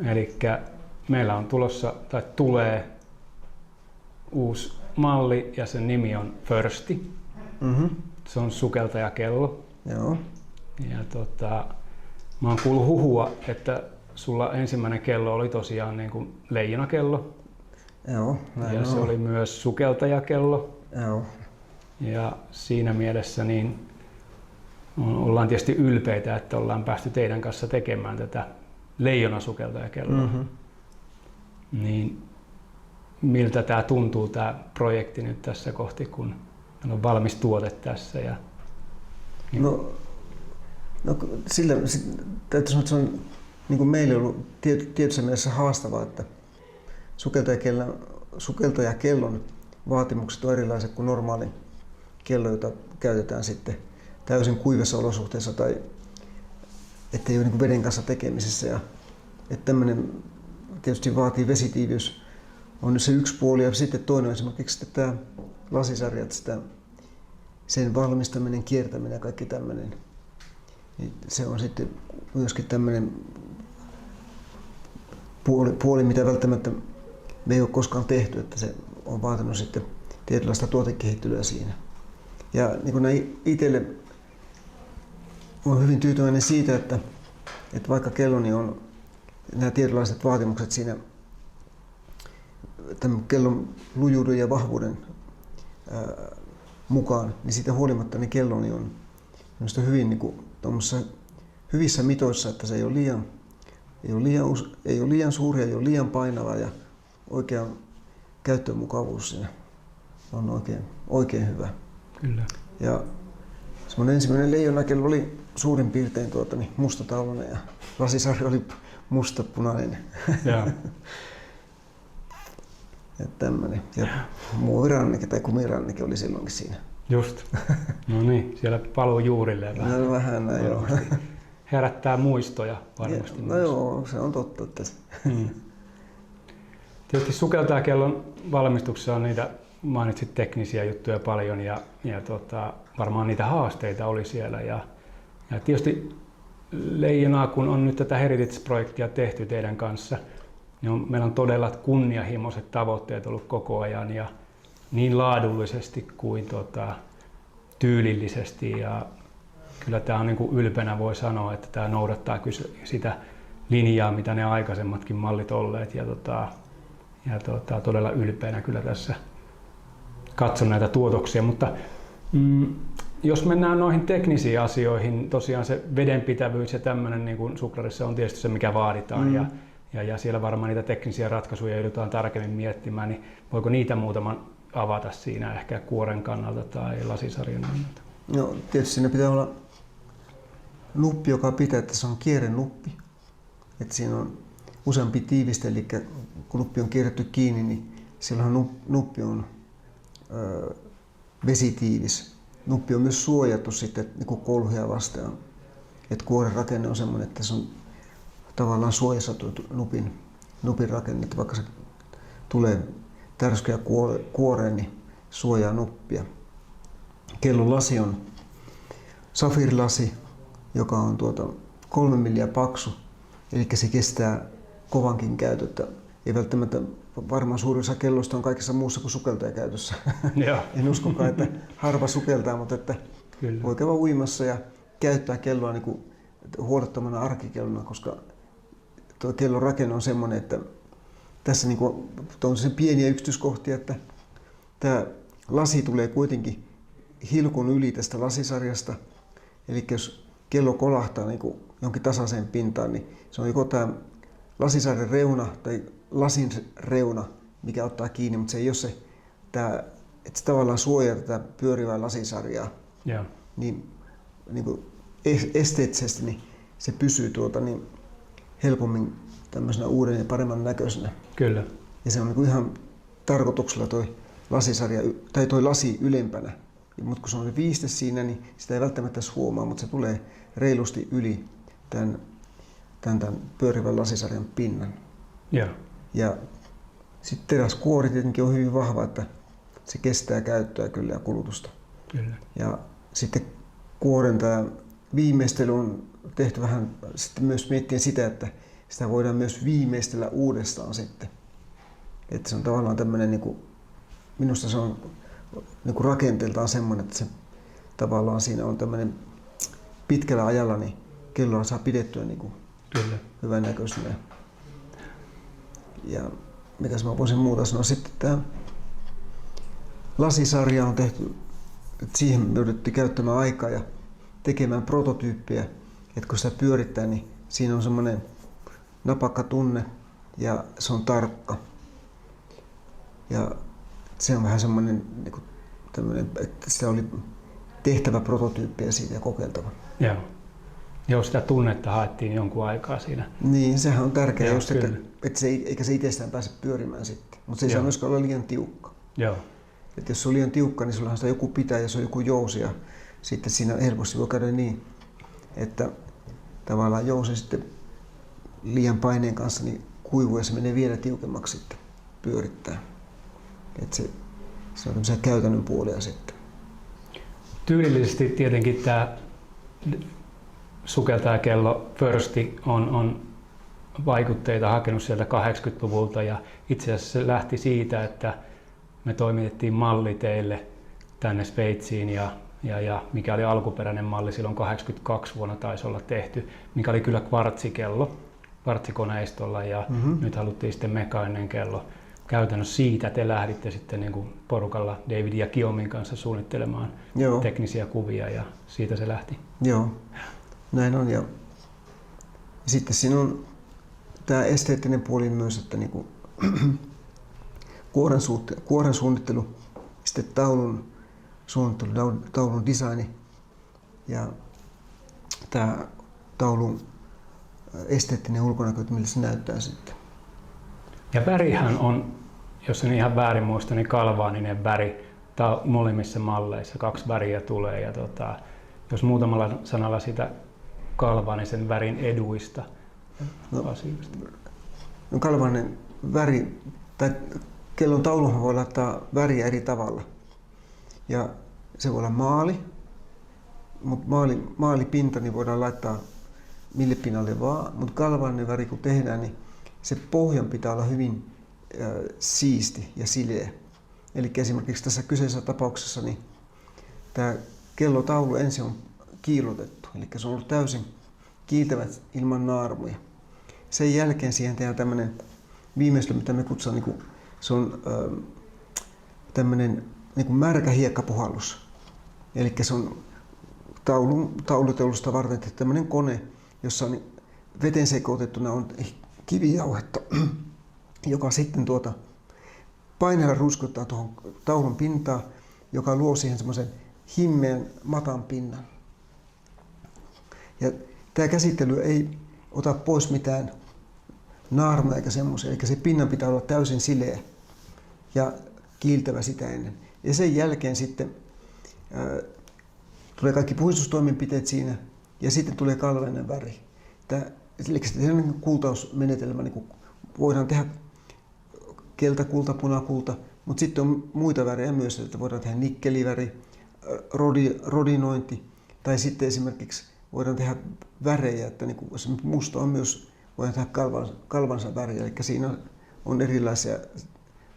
Eli meillä on tulossa tai tulee uusi malli ja sen nimi on Firsti. Se on sukeltajakello. Joo. Ja mä oon kuullut huhua, että sulla ensimmäinen kello oli tosiaan niin kuin leijonakello. Joo, näin ja on. se oli myös sukeltajakello. Joo. Ja siinä mielessä niin ollaan tietysti ylpeitä, että ollaan päästy teidän kanssa tekemään tätä leijonasukeltajakelloa. Niin miltä tämä tuntuu tämä projekti nyt tässä kohti, kun on valmis tuote tässä? No sillä täytyy sanoa, että se on niin kuin meille ollut tietyssä mielessä haastavaa, että sukeltajakellon vaatimukset on erilaiset kuin normaali kello, jota käytetään sitten täysin kuivassa olosuhteissa tai ettei ole niin kuin veden kanssa tekemisissä. Ja, että tämmöinen tietysti vaatii vesitiiviys, on nyt se yksi puoli, ja sitten toinen on esimerkiksi tämä lasisarja, että sen valmistaminen, kiertäminen ja kaikki tämmöinen. Niin se on sitten myöskin tämmöinen puoli, mitä välttämättä me ei ole koskaan tehty, että se on vaatinut sitten tietynlaista tuotekehittelyä siinä. Ja niin kuin itselle olen hyvin tyytyväinen siitä, että vaikka kelloni on nämä tietynlaiset vaatimukset siinä tämän kellon lujuuden ja vahvuuden mukaan, niin siitä huolimatta niin kelloni on hyvin niin kuin hyvissä mitoissa, että se ei ole liian suuri, ei ole liian painava ja oikea käyttömukavuus siinä on oikein hyvä. Kyllä. Ja semmoinen ensimmäinen leijonakello oli suurin piirtein mustataulunen ja lasisarja oli mustapunainen. Ja. Ja tämmöinen. Ja muoviranneke tai kumiranneke oli silloinkin siinä. Just. No niin, siellä paluu juurilleen vähän. No, vähän näin joo. Herättää muistoja varmasti. No joo, se on totta. Että... Tietysti sukeltajakellon valmistuksessa on niitä, mainitsit teknisiä juttuja paljon ja varmaan niitä haasteita oli siellä. Ja tietysti leijonaa, kun on nyt tätä Heritage-projektia tehty teidän kanssa, niin meillä on todella kunnianhimoiset tavoitteet ollut koko ajan ja niin laadullisesti kuin tyylillisesti. Ja kyllä tämä on niin kuin ylpeänä voi sanoa, että tämä noudattaa sitä linjaa, mitä ne aikaisemmatkin mallit olleet. Ja todella ylpeänä kyllä tässä katson näitä tuotoksia. Mutta jos mennään noihin teknisiin asioihin, tosiaan se vedenpitävyys ja tämmöinen niin kuin suklarissa on tietysti se, mikä vaaditaan. Ja siellä varmaan niitä teknisiä ratkaisuja joudutaan tarkemmin miettimään, niin voiko niitä muutaman avata siinä ehkä kuoren kannalta tai lasisarjan kannalta? No tietysti siinä pitää olla nuppi, joka pitää, että se on kierrenuppi. Että siinä on useampi tiiviste, eli kun nuppi on kierretty kiinni, niin silloin nuppi on vesitiivis. Nuppi on myös suojattu sitten niin kolhia vastaan. Että kuoren rakenne on semmoinen, että se on tavallaan suojassa nupin rakenne, että vaikka se tulee tärskyä kuoreen, niin suojaa nuppia. Kellon lasi on safirilasi, joka on 3 milliä paksu, eli se kestää kovankin käytötä. Ei välttämättä varmaan suurin osa kelloista on kaikessa muussa kuin sukeltajakäytössä. En uskokaan, että harva sukeltaa, mutta että voi käydä uimassa ja käyttää kelloa niin kuin huolettomana arkikellona, koska tuo kellon rakenne on semmoinen, että tässä niin kuin, on se pieniä yksityiskohtia, että tämä lasi tulee kuitenkin hilkun yli tästä lasisarjasta. Eli jos kello kolahtaa niin kuin jonkin tasaiseen pintaan, niin se on joko tämä lasisarjan reuna tai lasin reuna, mikä ottaa kiinni, mutta se ei ole se, että se tavallaan suojaa tätä pyörivää lasisarjaa. Niin kuin esteettisesti niin se pysyy niin helpommin tämmöisenä uuden ja paremman näköisenä. Kyllä. Ja se on niin ihan tarkoituksella toi lasisarja tai toi lasi ylempänä. Mutta kun se on viiste siinä, niin sitä ei välttämättä huomaa, mutta se tulee reilusti yli tämän pyörivän lasisarjan pinnan. Ja sitten teräskuori tietenkin on hyvin vahva, että se kestää käyttöä kyllä ja kulutusta. Kyllä. Ja sitten kuoren tämä viimeistely on tehty vähän sitten myös miettien sitä, että sitä voidaan myös viimeistellä uudestaan sitten. Että se on tavallaan tämmöinen, niin kuin, minusta se on niin kuin rakenteeltaan semmoinen, että se tavallaan siinä on tämmöinen pitkällä ajalla, niin kelloa saa pidettyä niin kuin hyvän näköisenä. Ja mitäs mä voisin muuta sanoa, sitten tämä lasisarja on tehty, että siihen me jouduttiin käyttämään aikaa ja tekemään prototyyppiä, että kun sitä pyörittää, niin siinä on semmoinen napakka tunne ja se on tarkka. Ja se on vähän semmoinen, että sitä oli tehtävä prototyyppiä siitä ja kokeiltava. Joo, sitä tunnetta haettiin jonkun aikaa siinä. Niin, sehän on tärkeää, just, että se eikä se itsestään pääse pyörimään sitten. Mutta se ei saa myöskään olla liian tiukka. Joo. Että jos se on liian tiukka, niin sullahan sitä joku pitää ja se on joku jousi. Ja sitten siinä helposti voi käydä niin, että tavallaan jousi sitten liian paineen kanssa niin kuivuu ja se menee vielä tiukemmaksi sitten pyörittää. Että se on tämmöisiä käytännön puolia sitten. Tyylillisesti tietenkin tämä sukeltajakello Firsti on vaikutteita hakenut sieltä 80-luvulta ja itse asiassa se lähti siitä, että me toimitettiin malli teille tänne Sveitsiin ja mikä oli alkuperäinen malli silloin 82 vuonna taisi olla tehty, mikä oli kyllä kvartsikoneistolla ja nyt haluttiin sitten mekaaninen kello. Käytännössä siitä te lähditte sitten niin kuin porukalla David ja Guillaumin kanssa suunnittelemaan teknisiä kuvia ja siitä se lähti. Joo, näin on. Ja sitten siinä on tämä esteettinen puoli myös, että niin kuin kuoren suunnittelu, sitten taulun suunnittelu, taulun designi ja tämä taulun esteettinen ulkonäkö, että millä se näyttää sitten. Ja värihän on, jos en ihan väärin muista, niin galvaaninen väri molemmissa malleissa. 2 väriä tulee. Ja jos muutamalla sanalla sitä galvaanisen värin eduista asioista. No galvaaninen väri, tai kellon tauluhan voi laittaa väriä eri tavalla. Ja se voi olla maali, mutta maalipinta niin voidaan laittaa mille pinnalle vaan. Mutta galvaaninen väri kun tehdään, niin se pohjan pitää olla hyvin siisti ja sileä. Eli esimerkiksi tässä kyseisessä tapauksessa niin tämä kellotaulu ensin on kiillotettu, eli se on ollut täysin kiiltävät ilman naarmuja. Sen jälkeen siihen tehdään tämmöinen viimeistely, mitä me kutsutaan, niin kuin, se on tämmöinen niin kuin märkä hiekkapuhallus. Eli se on taulutelusta varten tehty tämmöinen kone, jossa on veteen sekoitettuna on kivijauhetta, joka sitten paineella ruiskuttaa tuohon taulun pintaan, joka luo siihen semmoisen himmeän matan pinnan. Ja tämä käsittely ei ota pois mitään naarmuja eikä semmoisia, eli se pinnan pitää olla täysin sileä ja kiiltävä sitä ennen. Ja sen jälkeen sitten tulee kaikki puhdistustoimenpiteet siinä ja sitten tulee galvaaninen väri. Eli se kultausmenetelmä, niin voidaan tehdä keltakulta, punakulta, mutta sitten on muita värejä myös, että voidaan tehdä nikkeliväri, rodinointi tai sitten esimerkiksi voidaan tehdä värejä, että niin musta on myös, voidaan tehdä kalvansa väriä, eli siinä on erilaisia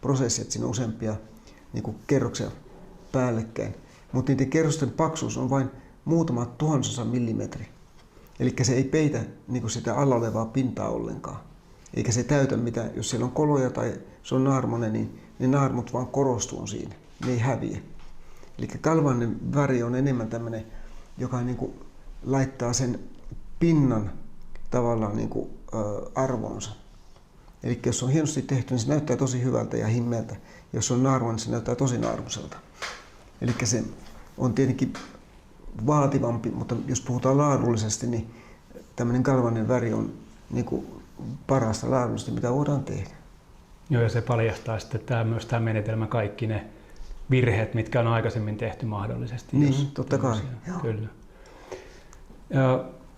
prosesseja, että siinä on useampia niin kerroksia päällekkäin, mutta niiden kerrosten paksuus on vain muutama tuhansosa millimetri. Eli se ei peitä niin sitä alla olevaa pintaa ollenkaan. Eikä se täytä mitään. Jos siellä on koloja tai se on naarmonen, niin ne naarmut vaan korostuu siinä. Ne ei häviä. Eli galvaaninen väri on enemmän tämmöinen, joka niin kuin laittaa sen pinnan tavallaan niin kuin, arvoonsa. Eli jos on hienosti tehty, niin se näyttää tosi hyvältä ja himmeältä. Jos on naarmonen, niin se näyttää tosi naarmuiselta. Eli se on tietenkin vaativampi, mutta jos puhutaan laadullisesti, niin tämmöinen galvaaninen väri on niin kuin parasta laadullisesti, mitä voidaan tehdä. Joo, ja se paljastaa sitten myös tämä menetelmä kaikki ne virheet, mitkä on aikaisemmin tehty mahdollisesti. Niin, totta kai. Kyllä.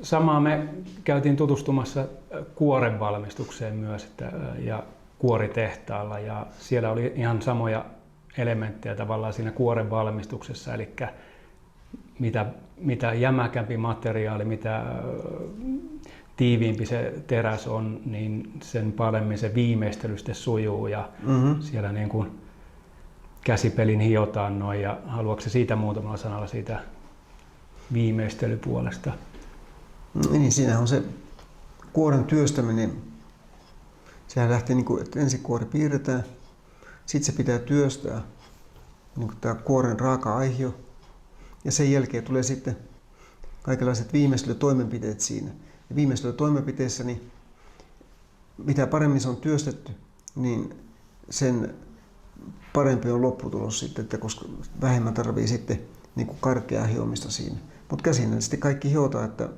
Samaa me käytiin tutustumassa kuoren valmistukseen myös ja kuoritehtaalla, ja siellä oli ihan samoja elementtejä tavallaan siinä kuoren valmistuksessa, eli mitä jämäkämpi materiaali, mitä tiiviimpi se teräs on, niin sen paremmin se viimeistely sitten sujuu ja siellä niin kuin käsipelin hiotaan noin. Ja haluatko siitä muutamalla sanalla siitä viimeistelypuolesta? Niin, siinä on se kuoren työstäminen. Sehän lähtee niin kuin, että ensin kuori piirretään, sitten se pitää työstää, niin kuin tämä kuoren raaka-aihio, ja sen jälkeen tulee sitten kaikenlaiset viimeistelytoimenpiteet siinä. Ja viimeistelytoimenpiteissä, niin mitä paremmin se on työstetty, niin sen parempi on lopputulos sitten, että koska vähemmän tarvii sitten niin kuin karkeaa hiomista siinä. Mutta käsinnällisesti kaikki hiotaan, että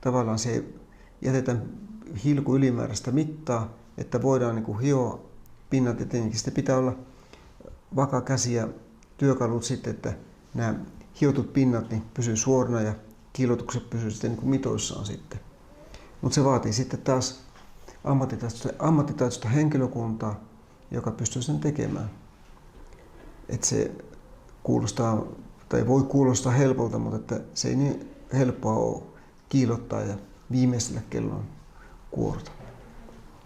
tavallaan se ei jätetä hilku ylimääräistä mittaa, että voidaan niin kuin hioa pinnat ja tietenkin sitten pitää olla vakaa käsi ja työkalut sitten, että nämä hiotut pinnat niin pysyy suorana ja kiillotukset pysyy sitten niin kuin mitoissaan sitten. Mutta se vaatii sitten taas ammattitaitoista henkilökuntaa, joka pystyy sen tekemään. Et se kuulostaa, tai voi kuulostaa helpolta, mutta että se ei niin helppoa ole kiillottaa ja viimeistellä kellon kuorta.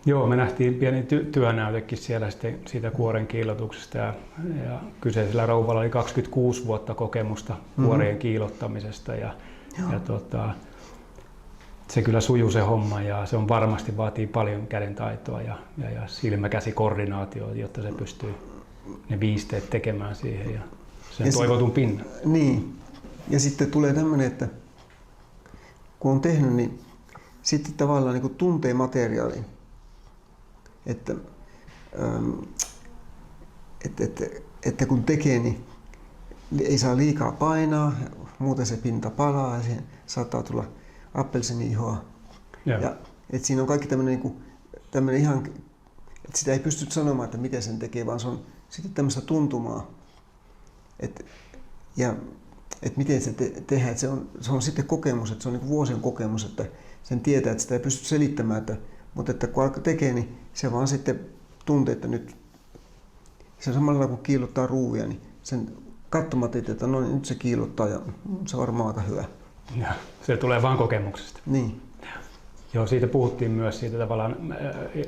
Joo, me nähtiin pieni työnäytekin siellä sitten siitä kuoren kiillotuksesta ja kyseisellä rouvalla oli 26 vuotta kokemusta kuorien kiillottamisesta ja se kyllä sujuu se homma ja se on varmasti vaatii paljon kädentaitoa ja silmäkäsikoordinaatioa, jotta se pystyy ne viisteet tekemään siihen ja sen toivotun pinnan. Niin, ja sitten tulee tämmöinen, että kun on tehnyt, niin sitten tavallaan niin kuin tuntee materiaalin. Että kun tekee, niin ei saa liikaa painaa, muuten se pinta palaa ja siihen saattaa tulla appelsiiniihoa. Ja että siinä on kaikki tämmöinen ihan, että sitä ei pysty sanomaan, että miten sen tekee, vaan se on sitten tämmöistä tuntumaa. Että miten se tehdään, että se on sitten kokemus, että se on niin kuin vuosien kokemus, että sen tietää, että sitä ei pysty selittämään, mutta että kun alkaa tekee, niin se vaan sitten tuntee, että nyt se on samalla lailla kun kiillottaa ruuvia, niin sen katsomatta, että no nyt se kiillottaa ja se on varmaan aika hyvä. Ja, se tulee vaan kokemuksesta. Niin. Joo, siitä puhuttiin myös siitä tavallaan,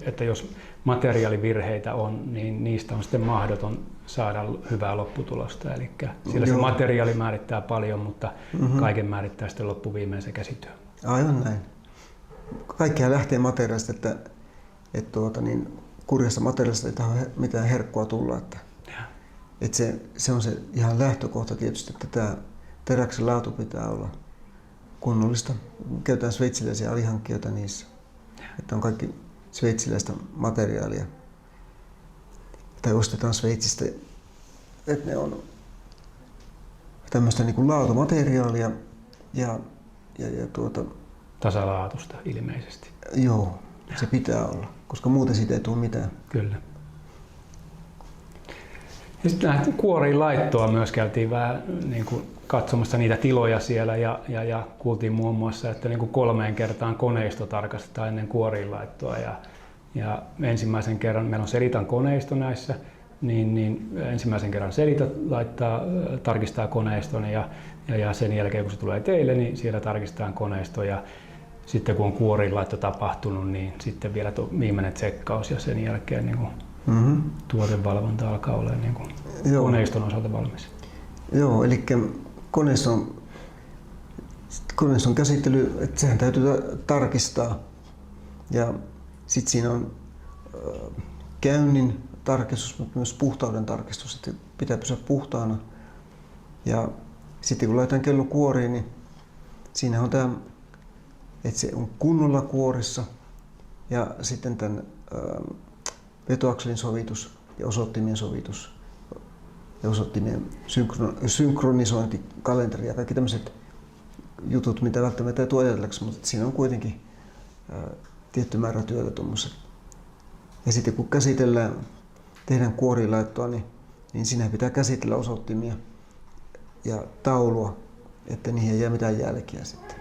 että jos materiaalivirheitä on, niin niistä on sitten mahdoton saada hyvää lopputulosta. Eli siellä se materiaali määrittää paljon, mutta kaiken määrittää sitten loppuviimein se käsityö. Aivan näin. Kaikkihan lähtee materiaalista, että kurjasta materiaalista ei tahdo mitään herkkua tulla. Että se on se ihan lähtökohta tietysti, että tämä teräksen laatu pitää olla kunnollista. Käytetään sveitsiläisiä alihankkijoita niissä. Että on kaikki sveitsiläistä materiaalia. Tai ostetaan Sveitsistä, että ne on tämmöistä niin kuin laatumateriaalia ja tasalaatusta ilmeisesti. Joo, se pitää olla, koska muuten siitä ei tule mitään. Kyllä. Ja sitten nähtiin kuoriin laittoa myös, käytiin vähän niin kuin katsomassa niitä tiloja siellä ja kuultiin muun muassa, että niin kuin 3 kertaan koneisto tarkastetaan ennen kuoriin laittoa. Ja ensimmäisen kerran, meillä on Selitan koneisto näissä, niin ensimmäisen kerran Selita tarkistaa koneiston ja sen jälkeen kun se tulee teille, niin siellä tarkistetaan koneisto ja sitten kun on kuoriin laitto tapahtunut, niin sitten vielä viimeinen tsekkaus ja sen jälkeen niin kuin tuotevalvonta alkaa olla niin kuin koneiston osalta valmis. Joo, eli koneiston käsittely, että sehän täytyy tarkistaa ja sitten siinä on käynnin tarkistus, mutta myös puhtauden tarkistus, että pitää pysyä puhtaana. Ja sitten kun laitetaan kello kuoriin, niin siinä on tämä, että se on kunnolla kuorissa ja sitten tämän vetoakselin sovitus ja osoittimien sovitus ja osoittimien synkronisointi, kalenteri ja kaikki tämmöiset jutut, mitä välttämättä ei tule ajatellaksi, mutta siinä on kuitenkin tietty määrä työtä tuommoiset. Ja sitten kun tehdään kuoriinlaittoa, niin siinä pitää käsitellä osoittimia ja taulua, että niihin ei jää mitään jälkiä sitten.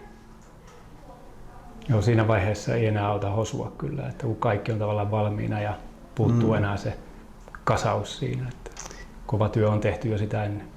Joo, siinä vaiheessa ei enää auta hosua kyllä, että kun kaikki on tavallaan valmiina ja puuttuu enää se kasaus siinä, että kova työ on tehty jo sitä ennen.